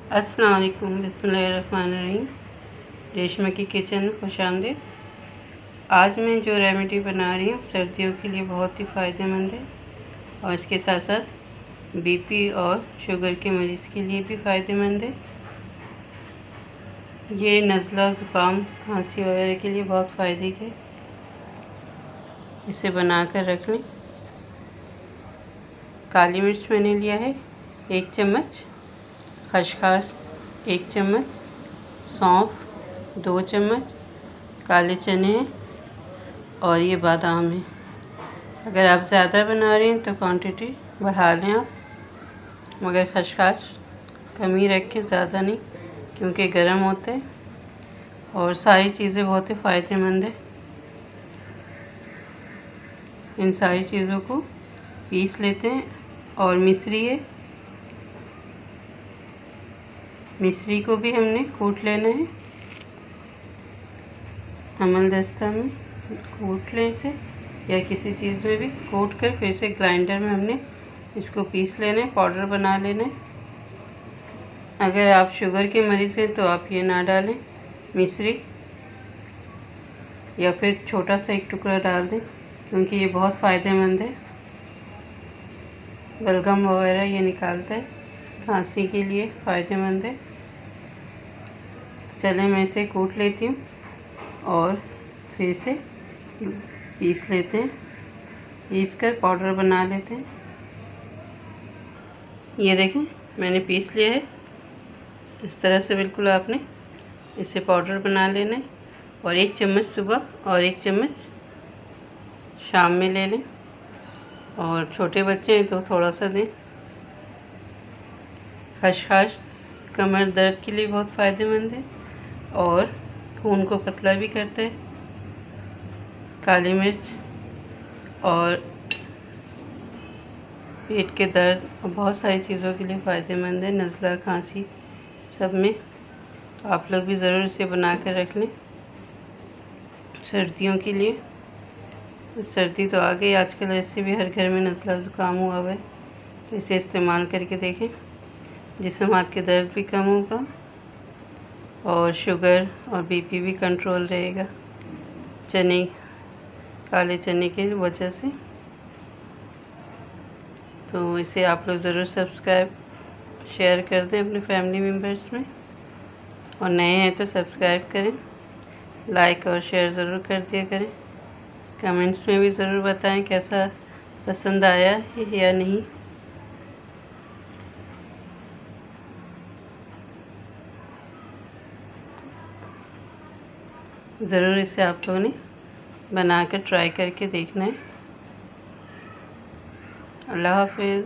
अस्सलाम वालेकुम, बिस्मिल्लाहिर्रहमानिर्रहीम। रेशमा की किचन में खुशामदीद। आज मैं जो रेमेडी बना रही हूँ सर्दियों के लिए बहुत ही फ़ायदेमंद है और इसके साथ साथ बीपी और शुगर के मरीज़ के लिए भी फ़ायदेमंद है। ये नज़ला, ज़ुकाम, खांसी वगैरह के लिए बहुत फ़ायदे के। इसे बना कर रख लें। काली मिर्च मैंने लिया है 1 चम्मच, खसखस 1 चम्मच, सौंफ 2 चम्मच, काले चने हैं और ये बादाम है। अगर आप ज़्यादा बना रहे हैं तो क्वांटिटी बढ़ा लें आप, मगर खसखस कम ही रखें, ज़्यादा नहीं, क्योंकि गर्म होते हैं और सारी चीज़ें बहुत ही फ़ायदेमंद है। इन सारी चीज़ों को पीस लेते हैं और मिश्री को भी हमने कूट लेना है। हमलदस्ता में कूट लें इसे या किसी चीज़ में भी कूट कर फिर से ग्राइंडर में हमने इसको पीस लेना है, पाउडर बना लेना है। अगर आप शुगर के मरीज़ हैं तो आप ये ना डालें मिश्री, या फिर छोटा सा एक टुकड़ा डाल दें, क्योंकि ये बहुत फ़ायदेमंद है। बलगम वगैरह ये निकालता है, खांसी के लिए फ़ायदेमंद है। चलें मैं इसे कूट लेती हूँ और फिर से पीस लेते हैं, पीस कर पाउडर बना लेते हैं। ये देखें मैंने पीस लिया है। इस तरह से बिल्कुल आपने इसे पाउडर बना लेना है और 1 चम्मच सुबह और 1 चम्मच शाम में ले लें, और छोटे बच्चे हैं तो थोड़ा सा दें। खसखस कमर दर्द के लिए बहुत फ़ायदेमंद है और खून को पतला भी करता है। काली मिर्च और पेट के दर्द और बहुत सारी चीज़ों के लिए फ़ायदेमंद है। नज़ला, खांसी सब में तो आप लोग भी ज़रूर इसे बना कर रख लें सर्दियों के लिए। सर्दी तो आ गई आजकल, ऐसे भी हर घर में नज़ला ज़ुकाम हुआ है, तो इसे इस्तेमाल करके देखें। जिस्म हाथ के दर्द भी कम होगा और शुगर और बीपी भी कंट्रोल रहेगा काले चने की वजह से। तो इसे आप लोग ज़रूर सब्सक्राइब शेयर कर दें अपने फैमिली मेम्बर्स में, और नए हैं तो सब्सक्राइब करें, लाइक और शेयर ज़रूर कर दिया करें। कमेंट्स में भी ज़रूर बताएं कैसा पसंद आया है या नहीं। ज़रूर इसे आप लोगों ने बनाकर ट्राई करके देखना है। अल्लाह हाफ़िज़।